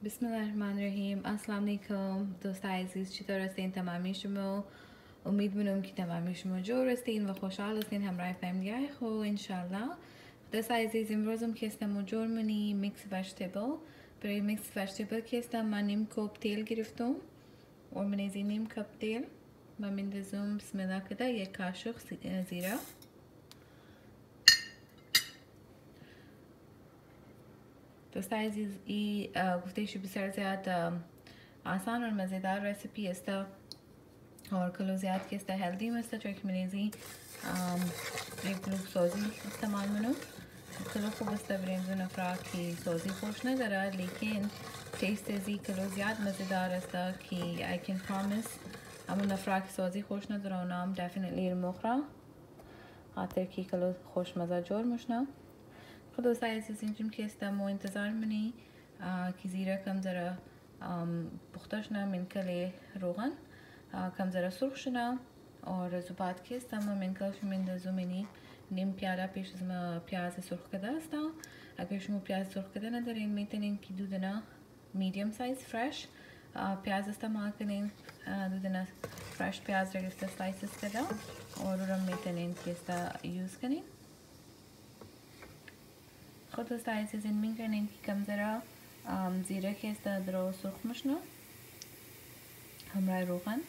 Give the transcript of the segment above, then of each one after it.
बिस्मिल्लाहिर्रहमानिर्रहीम। अस्सलाम वालेकुम दोस्तों अज़ीज़ चطور هستین تمامی شما امیدوارم که تمامی شما جور هستین و خوشحال هستین همراه فامیلی خو انشالله. دوستان عزیز امروزم که استم جور منی میکس وجتبل برای میکس وجتبل که استم من نیم کپ تیل گرفتم و من از این نیم کپ تیل و من دزم بسم الله کده یک کاشق زیره. दोस्तों عزیز ये गुफ्तेशु बसर ज़्यादा आसान और मज़ेदार रेसिपी है और कलो ज़्यादा के इस्ता हेल्दी में इस्ता चोक मिलेज़ी एक लोग सौज़ी इस्तेमाल मनो कलो को बस्ता ब्रेंज़ो नफ़रा की सौज़ी खुश न करा लेकिन टेस्ट ज़ी कलो ज़्यादा मज़ेदार इस्ता कि आई कैन प्रॉमिस हम नफ़रा की सौज़ी खुश न करा नाम डेफिनेटली मुखरा आतर की कलो खुश मज़ा जोर मुशना خدو سعی زنجیم که استم و انتظار منی که زیرا کم ذره پختش نه من کلی روغن کم ذره سرخ شنا और ज़ुबात के استم من کلش من دزو منی نیم پیاله پیش از ما پیاز سرخ کده است اگر شما پیاز سرخ کده ندارین میتونین که دودنا میدیم سایز فرش پیاز استعمال کنین دودنا فرش پیاز را گرفته سلایسز کده और رو میتونین که استا یوز کنین خود استعمال زین میکنین که کم ذره زیره که است درو سرخ مشنا همراه روغن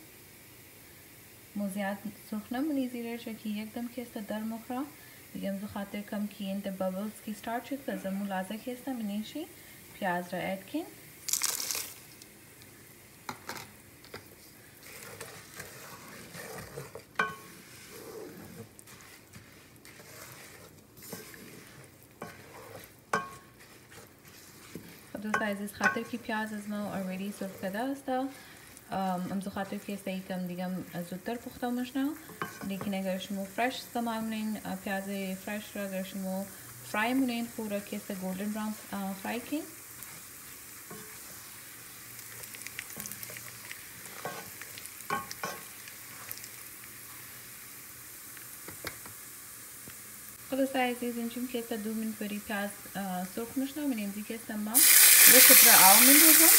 موزیات سرخ نمونی زیره چکی یکدم که است در مخرا دیگم زو خاطر کم کی انت ببلز کی start شد که زمو لازه که است منیشی پیاز را اد کن دوستان عزیز خاطر کی پیاز از ما already سرخ کرده است ام زو خاطر کی است یکم دیگم زودتر پخته مشنا لیکن اگر شما فرش استعمال منین پیاز فرش را اگر شما فرای منین پورا کی است گلدن براون فرای کن دوستان عزیز اینجوری که است 2 منت بری پیاز سرخ مشنا منین دی که است ما دو کتر آب می‌ریزم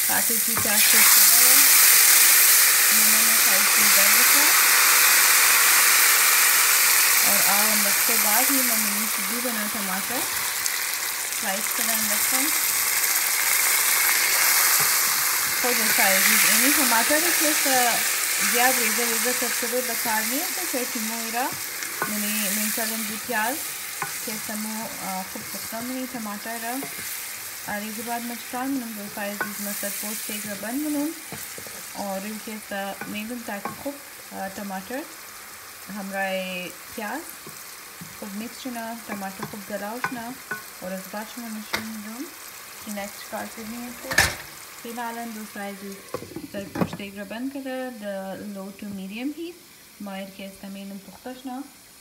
خاطر کی پیاز سرخ کرده نمونه خاطری در بکن और आव अंदर बाद ही मैं मैंने सीधी बना टमाटर स्लाइस करा अंदर खुद साइज़ यानी टमाटर के ज़्यादा रेज़र रेज़र कट बचाने तो फिर टिमोरा मैंने चलन दी प्याज के समो खुद पकड़ा मैंने टमाटर और इसके बाद मचकान मैंने दो साइज़ मसद पोस्ट एक रबन मैंने और इनके मेगन ताकि खुद टमाटर हमारे प्याज खूब मिक्स चुना टमाटर खूब गलाउशना और इस बात में मशरूम कि नेक्स्ट करनी है फिलहाल दो साइज तर पोस्ट एक रबन करा the low to medium heat मायर के इस्तेमाल पुख्तशना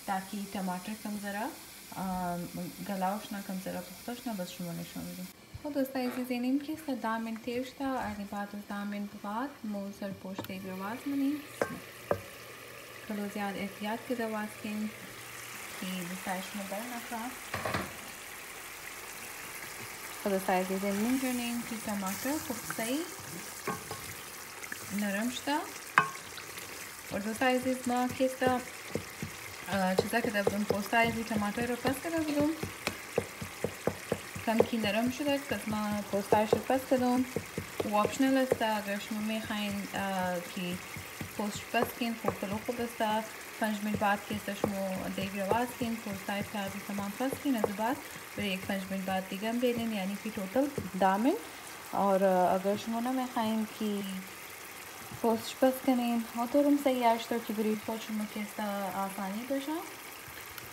ताकि टमाटर कम ज़रा गलाउशना कम ज़रा पुख्तशना बस शुरू नशून خود دوستان زینیم که است دامن تیشتا اگه بعد از دامن بعد موزر پشت یک رواز منی کلو زیاد احتیاط که رواز کن که بسایش مدر نکن خود دوستان زینیم کنیم که टमाटर خوب सही नरम شده और دوستان عزیز ما که است چیزا که دارم پوستای टमाटर رو پس کردم کم کی نرم شده که ما پوستایش رو پس کردم و آپشنل است اگر شما میخواین که پوست پس کن خوب است 5 منت بعد که است شما دیگر رواز کن پوستای پیاز تمام پس کن از بعد برای یک 5 منت بعد دیگه بیلین یعنی که توتال دامن और अगर شما نمیخواین که پوست پس کنین هاتورم سیاش تو که برای خود شما که است آسانی بشه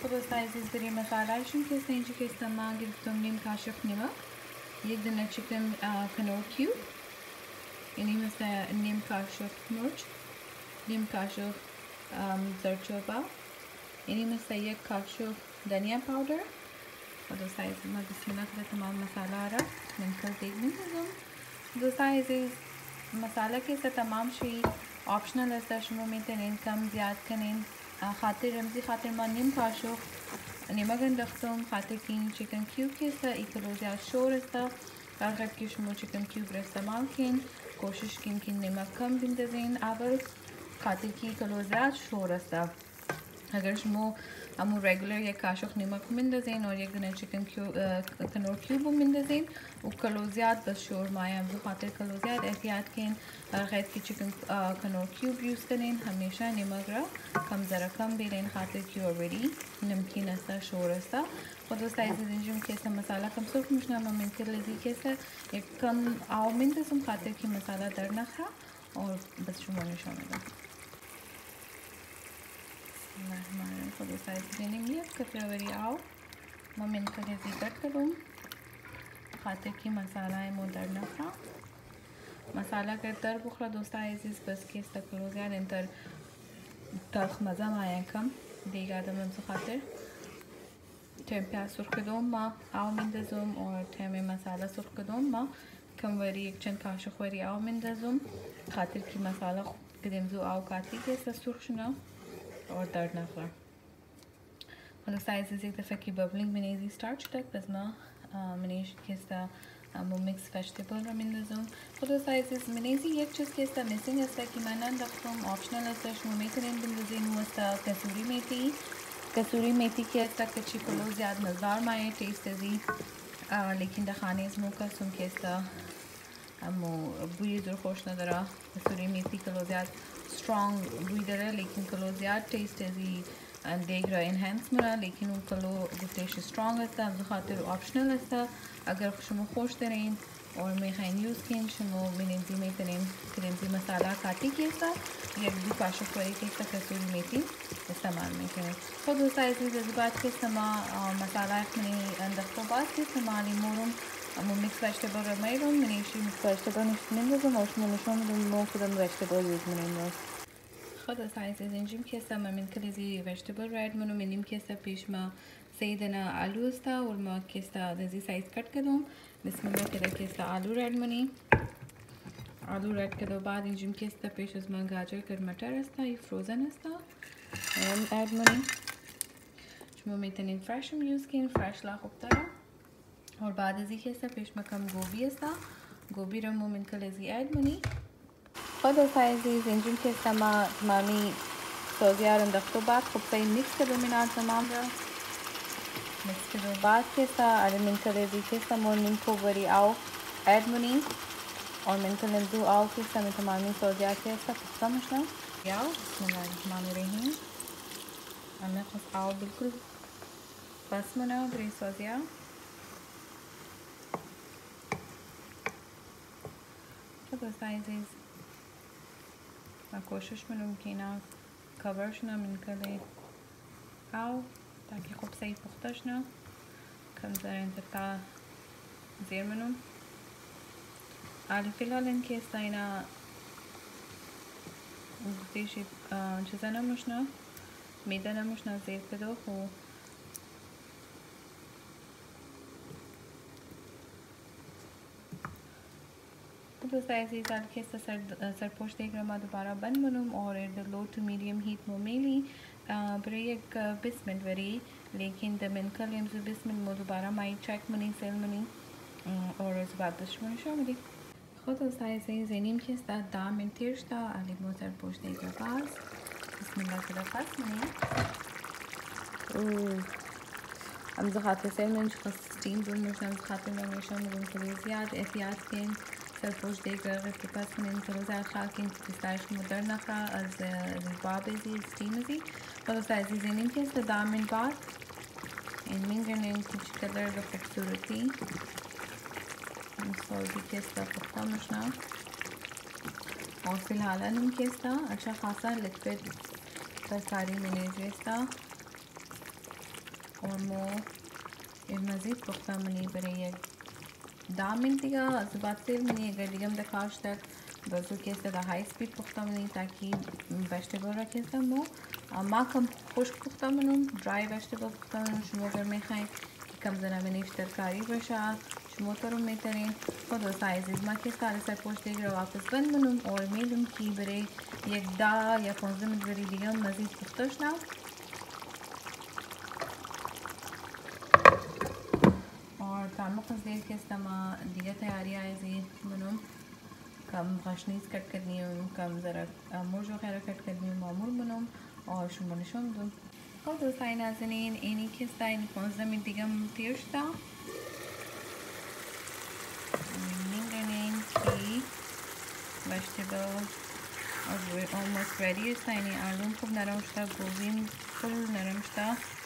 خود دوستان عزیز برای مساله‌شون که است اینجا که است ما گرفتم نیم کاشق نمک یک دونه چیکن کنور کیوب یعنی مثلا نیم کاشق مرچ نیم کاشق زرچوبه یعنی مثلا یک کاشق دنیا پاودر و دوستان عزیز ما بسم الله کرده تمام مساله را من کل دیگ می‌ذارم دوستان عزیز مساله که است تمام شی آپشنل است شما میتونین کم زیاد کنین خاطر رمزی خاطر ما نیم کاشق نمک انداختم خاطر که این چیکن کیوب که است یک کلو زیاد شور است आखिर की शमो चिकन क्यूब इस्तेमाल किन कोशिश किन कि नमक कम बिंदज़ीन अवल खातिर की कलो ज़्यादा शोर अस्ता अगर शमो अमो रेगुलर एक काशुक नमक बिंदज़ीन और एक दिन चिकन कनोर क्यूब बिंदज़ीन कलो ज़्यादा बस शोर माया अमो खातिर कलो ज़्यादा एहतियात किन आखिर की चिकन कनोर क्यूब यूज़ करें हमेशा नमक रा कम बेलेन खातिर की ऑलरेडी नमकीन अस्ता शोर अस्ता خود سایز اینجوری که اسم مساله کم سرخ میشنم من که لذی که یک کم آب میندازم خاطر که مساله در نخوره और बस شما نشان میدم الرحمن خود سایز دیگه میاد که وری آب ما من که لذی کردم خاطر که مساله مو در نخوره مساله که در بخوره دوستا عزیز بس که استقلال زیاد انتر تلخ مزه مایا کم دیگه آدم امسو خاطر تم سرخ کدوم ما آب میندازم و تم مساله سرخ کدوم ما کم وری یک چند کاشق وری آب میندازم خاطر که مساله قدیم زو آب کاتی که سرخ شنا و درد نخوره حالا سایز یک دفعه که ببلینگ منیزی استارت شد بس ما منیش که است مو میکس ویجیتابل رو میندازم خود سایز منیزی یک چیز که است میسینگ است که من انداختم آپشنال است شما میتونین بندازین و است कसूरी मेथी की हद तक अच्छी कलो ज़्यादा मज़ेदार माए टेस्ट है लेकिन दखाने इसमें का सुन के इसका मो बुरी ज़रूर खुश नज़र आ कसूरी मेथी कलो ज़्यादा स्ट्रॉन्ग बुरी दर लेकिन कलो ज़्यादा टेस्ट है देख रहा इनहेंस मरा लेकिन उन कलो टेस्ट स्ट्रॉन्ग है अब खातिर ऑप्शनल है अगर शुमो खुश तरें और मैं खाइन यूज़ किन शुमो मिनेंजी में करेंजी मसाला काटी के सा या भी काशुक वरी के सा कसूरी मेथी इस्तेमाल में करें खुद साइज जज्बात के समा मसाला अपने अंदर को बाद के समाली मोरम मिक्स वेजिटेबल रमेरम मिनेशी मिक्स वेजिटेबल निश्चित और मुनशों में खुदम वेजिटेबल यूज़ में خود سایز اینجیم که است من کلیزی vegetable رد منو منیم که است پیش ما سیدنا آلو است و ما که است دزی سایز کٹ کردم بسم الله کده که است آلو رد منی آلو رد کرده بعد اینجیم که است پیش از من گاجر کر مٹر است ای فروزن است اون اد منی شما میتونین فرش هم یوز کنین فرش لا خوب تره और बाद इसी के साथ पेश में कम गोभी है गोभी रमो من कलेजी اد منی خود سایزی زنجون که تمامی سوزیار انداختو بعد خوب سایی میکس کردو من تمام را میکس کردو بعد که آره من کلیزی که مورنین کو بری آو اد منی और من कलेजू आव के समय तमामी सौजिया के खुदा मशना याओ बिस्मिल्लाहिर्रहमानिर्रहीम हमें खुद आव बिल्कुल बस मना बरी सौजिया तो साइज़ मैं कोशिश करूँ कि ना कवर शना मन कले आओ ताकि खूब सही पुख्ता शना कम ज़रा तक ज़ेर मनूं आली फ़िलहाल इनके इस्ताइना देशी चीज़ाना मुशना मैदाना मुशना ज़ेर कदो हो तो साइज़ साल के सरपोश देख रहा मैं दोबारा बंद बनूँ और लो टू मीडियम हीट में मेली बरे एक 20 मिनट वरी लेकिन द मन कल हम 20 मिनट में दोबारा my cheque money cell money और इस बात बस शुरू शो मरी खुद साइज़ ज़ेनीम के साथ दाम में तीर्ष्टा आली मो सरपोश देख रहा पास बिस्मिल्लाह के पास मनी हम ज़खाते सेल में जो स्टीम जो मुझे हम ज़खाते में हमेशा मुझे थोड़ी ज़्यादा एहतियात के सरपोश देख रहा के पास मैंने थोड़ा ज़्यादा खा के पिस्ताश मुदर ना खा अज़ बाब ऐसी स्टीम ऐसी और साइज़ ज़ेनीम के साथ दाम में बाद इनमें करने कुछ कलर का खूबसूरती सॉल्टी के साथ पक्का मशना और फिलहाल हम के साथ अच्छा खासा लिक्विड तरकारी मिलेगा और मो मज़ीद पुख्ता मनी बरे दाम मिलतीगा ज़बात से मनी अगर दिगम दखाश तक बसु के साथ हाई स्पीड पुख्ता मनी ताकि वेजिटेबल रखे सब मो माँ कम खुश्क पुख्ता मनूं ड्राई वेजिटेबल पुख्ता मनूं शुमो घर में खाएं कम जना में तरकारी बशा शुमो तरुम में तरें खुद साइज़ माँ के सारे सरपोश देख रहा वापस बंद बनूं और मेलूं की बरे एक दा या 15 मिनट बरी दिगम मज़ीद पुख्तश ना और کام خزیر که استما دیگه تیاری آیزی منم کم غشنیز کट करनी है कम ज़रा مرج वगैरह कट करनी है मामूल बनम और شما نشون دم خب دوستای نازنین اینی که است این 15 minut دیگه تیرشتا میگنین کی vegetable almost ready است اینی آلوم خوب نرم شده گوبیم فل نرم شده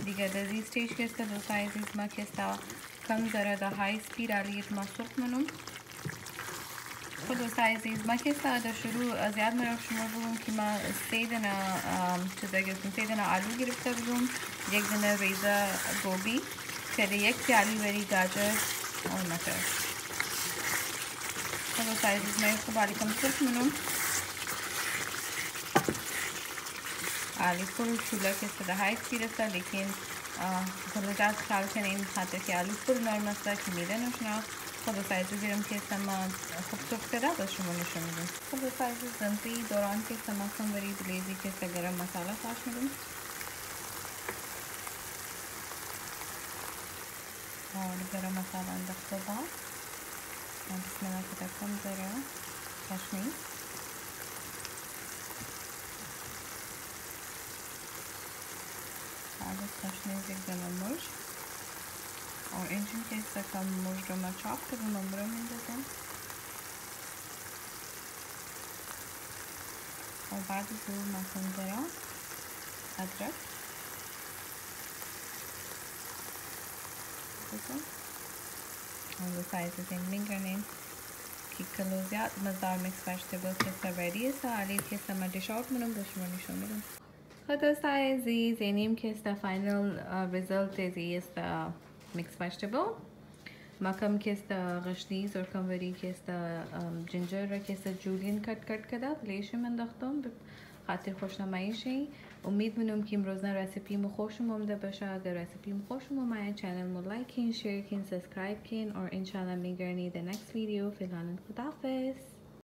دیگه در این stage که است دوستای عزیز ما که است کم ذره در های سپید آلیت ما سرخ منم خود دوستای عزیز ما که است در شروع زیاد مرا شما بگم که ما 3 دانه چیزا گرفتم 3 دانه آلو گرفته بودم 1 دانه ریزه گوبی که 1 پیالی بری گاجر اور مٹر خود دوستای عزیز ما خوب آلی کم سرخ منم आलू फुल चूल्हा के सदा हाई स्पीड था लेकिन घरजात ख्याल से नहीं खाते कि आलू फुल नॉर्मल मसला कि मेरे नशना खुद साइज जिरम के समा खूबसूरत करा बस शुरू नशना में खुद साइज जंती दौरान के समा संवरी लेजी के सा गरम मसाला साथ में और गरम मसाला अंदर तो बाद और इसमें मैं कम ज़रा कश्मीर कश्मीर एकदम मुर्श और इंजन के तक हम मुर्श रमा चॉप करूँ नंबरों में देते हैं और बाद में मसन ज़रा अदरक और वो साइज़ एंडिंग करने की कलोज़ियात मज़ेदार मिक्स वेजिटेबल के सब रेडी है सारी के समय डिश आउट में दुश्मनी शामिल दोस्तay aziz zenim ke esta final result is esta mixed vegetable makam ke esta غشنیز और कमरी के esta ginger के esta julienne कट कदा ليش من دختم خاطر خوشنمایی شی امید منم که امروز رسیپی مو خوشم اومده باشه اگر رسیپی مو خوشم اومد چنل مو لایک کین شیر کین سابسکرایب کین اور ان شاء الله میگردید the next video فعلا خداحافظ